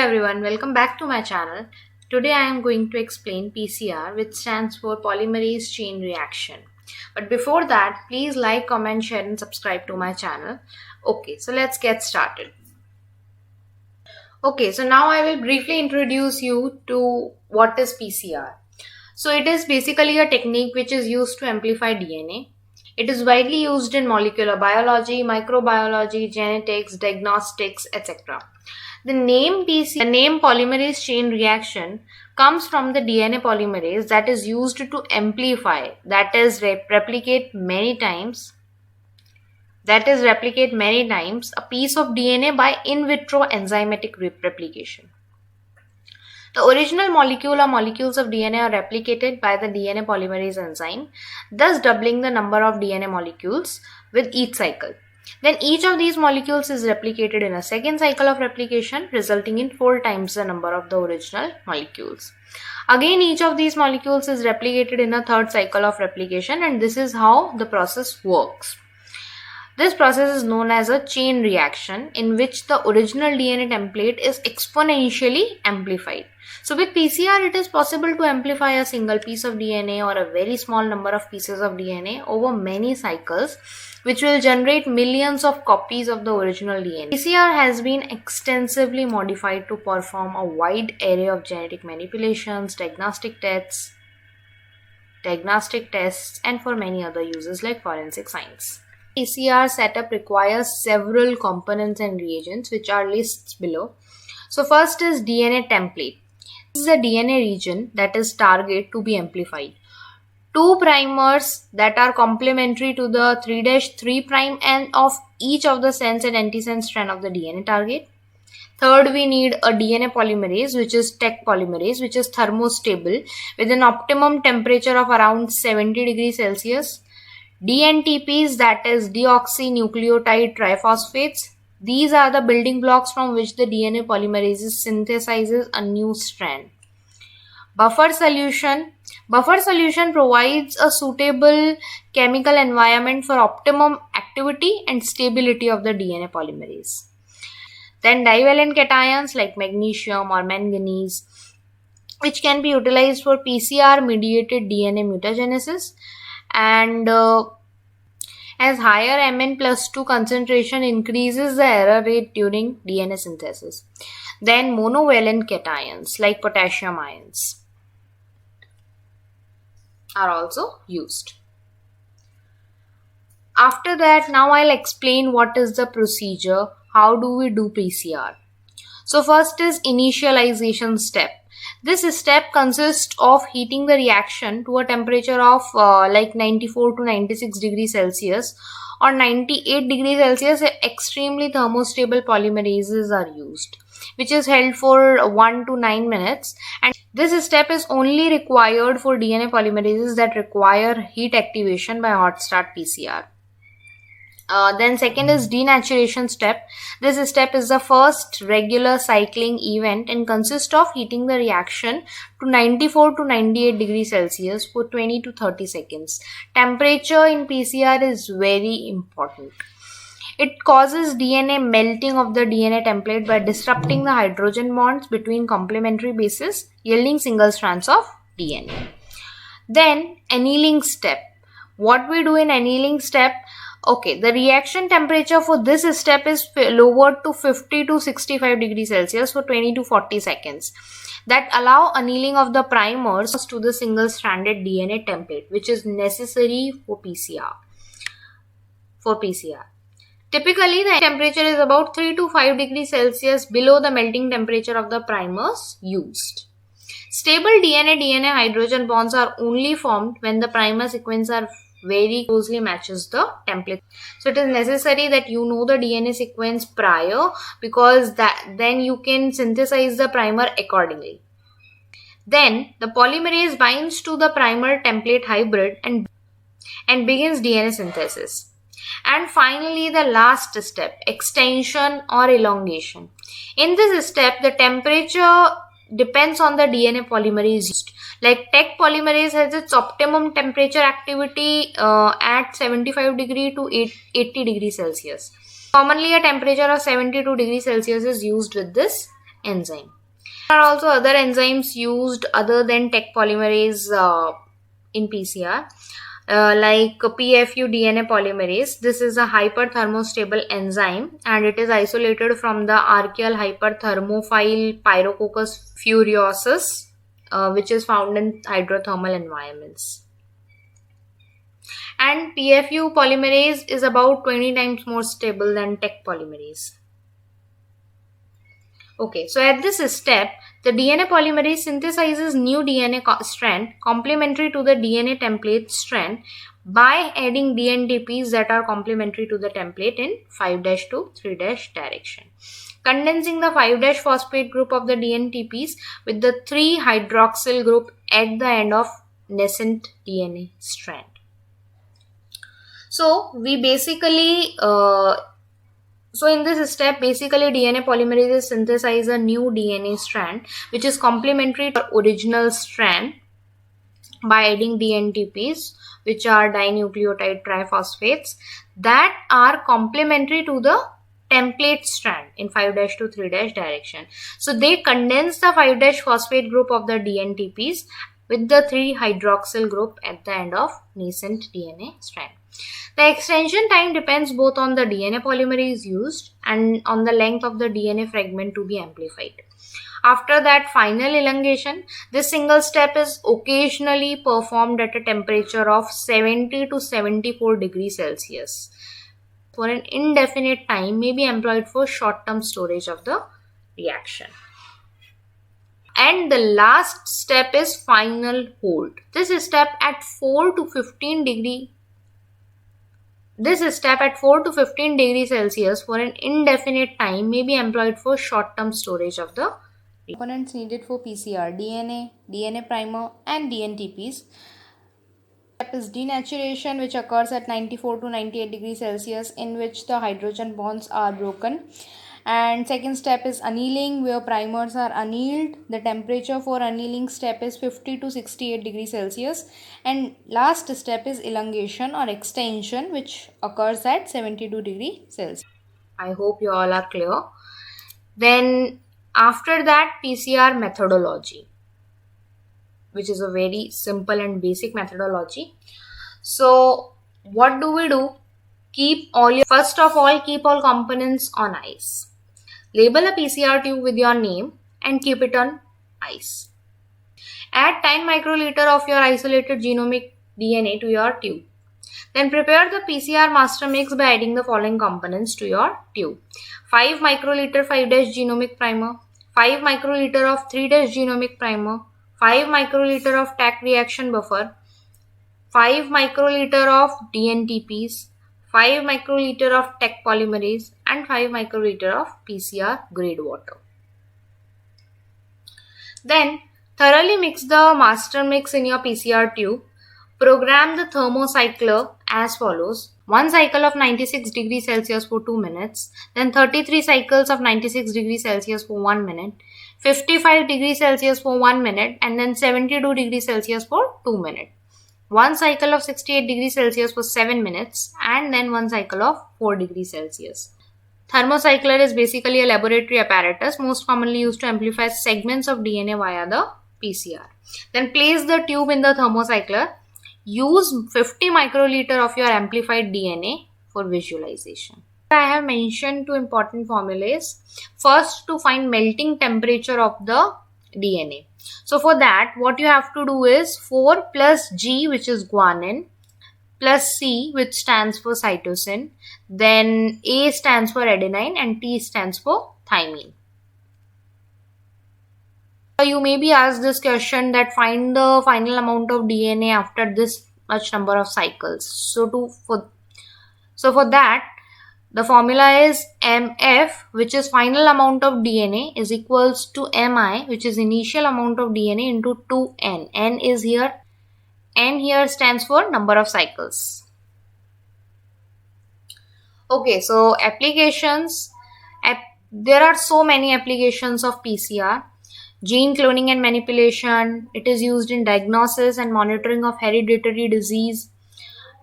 everyone, welcome back to my channel. Today I am going to explain PCR, which stands for Polymerase Chain Reaction. But before that, please like, comment, share and subscribe to my channel. Okay, so let's get started. Okay, so now I will briefly introduce you to what is PCR. So it is basically a technique which is used to amplify DNA. It is widely used in molecular biology, microbiology, genetics, diagnostics, etc. The name polymerase chain reaction comes from the DNA polymerase that is used to amplify, that is replicate many times a piece of DNA by in vitro enzymatic replication. The original molecule or molecules of DNA are replicated by the DNA polymerase enzyme, thus doubling the number of DNA molecules with each cycle. Then each of these molecules is replicated in a second cycle of replication, resulting in 4 times the number of the original molecules. Again, each of these molecules is replicated in a third cycle of replication, and this is how the process works. This process is known as a chain reaction, in which the original DNA template is exponentially amplified. So with PCR, it is possible to amplify a single piece of DNA or a very small number of pieces of DNA over many cycles, which will generate millions of copies of the original DNA. PCR has been extensively modified to perform a wide array of genetic manipulations, diagnostic tests, and for many other uses like forensic science. PCR setup requires several components and reagents, which are listed below. So first is DNA template. This is a DNA region that is target to be amplified. 2 primers that are complementary to the 3'3' end of each of the sense and antisense strand of the DNA target. Third, we need a DNA polymerase, which is Tec polymerase, which is thermostable with an optimum temperature of around 70 degrees Celsius. DNTPs, that is deoxynucleotide triphosphates. These are the building blocks from which the DNA polymerase synthesizes a new strand. Buffer solution. Buffer solution provides a suitable chemical environment for optimum activity and stability of the DNA polymerase. Then divalent cations like magnesium or manganese, which can be utilized for PCR-mediated DNA mutagenesis, and as higher Mn+2 concentration increases the error rate during DNA synthesis. Then monovalent cations like potassium ions are also used. After that, now I'll explain what is the procedure. How do we do PCR? So first is initialization step. This step consists of heating the reaction to a temperature of 94 to 96 degrees Celsius or 98 degrees Celsius. Extremely thermostable polymerases are used, which is held for 1 to 9 minutes. And this step is only required for DNA polymerases that require heat activation by hot start PCR. Then second is denaturation step. This step is the first regular cycling event and consists of heating the reaction to 94 to 98 degrees Celsius for 20 to 30 seconds. Temperature in PCR is very important. It causes DNA melting of the DNA template by disrupting the hydrogen bonds between complementary bases, yielding single strands of DNA. Then annealing step. What we do in annealing step? Okay, the reaction temperature for this step is lowered to 50 to 65 degrees Celsius for 20 to 40 seconds. That allow annealing of the primers to the single-stranded DNA template, which is necessary for PCR. Typically, the temperature is about 3 to 5 degrees Celsius below the melting temperature of the primers used. Stable DNA-DNA hydrogen bonds are only formed when the primer sequence are very closely matches the template. So it is necessary that you know the DNA sequence prior, because then you can synthesize the primer accordingly. Then the polymerase binds to the primer template hybrid and begins DNA synthesis. And finally, the last step, extension or elongation. In this step, the temperature depends on the DNA polymerase used. Like Tec polymerase has its optimum temperature activity at 75 degree to 80 degrees Celsius. Commonly, a temperature of 72 degrees Celsius is used with this enzyme. There are also other enzymes used other than Taq polymerase in PCR, like PFU DNA polymerase. This is a hyperthermostable enzyme and it is isolated from the archaeal hyperthermophile Pyrococcus furiosus, which is found in hydrothermal environments. And PFU polymerase is about 20 times more stable than Taq polymerase. Okay, so at this step, the DNA polymerase synthesizes new DNA strand complementary to the DNA template strand by adding DNTPs that are complementary to the template in 5' to 3' direction, condensing the 5' phosphate group of the DNTPs with the 3-hydroxyl group at the end of nascent DNA strand. So we basically So in this step, basically DNA polymerase synthesize a new DNA strand which is complementary to the original strand by adding DNTPs, which are dinucleotide triphosphates that are complementary to the template strand in 5' to 3' direction. So they condense the 5' phosphate group of the DNTPs with the 3-hydroxyl group at the end of nascent DNA strand. The extension time depends both on the DNA polymerase used and on the length of the DNA fragment to be amplified. After that final elongation, this single step is occasionally performed at a temperature of 70 to 74 degrees Celsius. For an indefinite time may be employed for short-term storage of the reaction. And the last step is final hold. This step at 4 to 15 degrees Celsius for an indefinite time may be employed for short-term storage of the components needed for PCR: DNA, DNA primer, and DNTPs. Step is denaturation, which occurs at 94 to 98 degrees Celsius, in which the hydrogen bonds are broken. And second step is annealing, where primers are annealed. The temperature for annealing step is 50 to 68 degrees Celsius. And last step is elongation or extension, which occurs at 72 degrees Celsius. I hope you all are clear. Then after that, PCR methodology, which is a very simple and basic methodology. So what do we do? First of all, keep all components on ice. Label a PCR tube with your name and keep it on ice. Add 10 microliter of your isolated genomic DNA to your tube. Then prepare the PCR master mix by adding the following components to your tube: 5 microliter 5' genomic primer, 5 microliter of 3' genomic primer, 5 microliter of Taq reaction buffer, 5 microliter of DNTPs, 5 microliter of Taq polymerase, and 5 microliter of PCR grade water. Then thoroughly mix the master mix in your PCR tube. Program the thermocycler as follows: 1 cycle of 96 degrees Celsius for 2 minutes, then 33 cycles of 96 degrees Celsius for 1 minute, 55 degrees Celsius for 1 minute, and then 72 degrees Celsius for 2 minutes. 1 cycle of 68 degrees Celsius for 7 minutes, and then 1 cycle of 4 degrees Celsius. Thermocycler is basically a laboratory apparatus most commonly used to amplify segments of DNA via the PCR. Then place the tube in the thermocycler. Use 50 microliter of your amplified DNA for visualization. I have mentioned two important formulas. First, to find melting temperature of the DNA. So for that, what you have to do is 4 plus G, which is guanine, plus C, which stands for cytosine, then A stands for adenine, and T stands for thymine. You may be asked this question that find the final amount of DNA after this much number of cycles. So for that, the formula is MF, which is final amount of DNA, is equals to MI, which is initial amount of DNA, into 2N. N is here. N here stands for number of cycles. Okay, so applications. There are so many applications of PCR. Gene cloning and manipulation. It is used in diagnosis and monitoring of hereditary disease,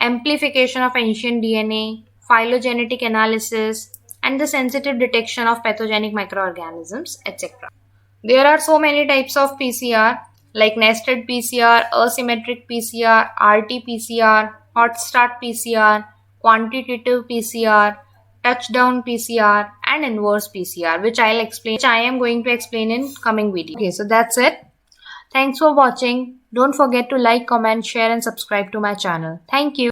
amplification of ancient DNA, phylogenetic analysis, and the sensitive detection of pathogenic microorganisms, etc. There are so many types of PCR like nested PCR, asymmetric PCR, RT-PCR, hot start PCR, quantitative PCR, touchdown PCR, and inverse PCR, which I am going to explain in coming video. Okay, so that's it. Thanks for watching. Don't forget to like, comment, share, and subscribe to my channel. Thank you.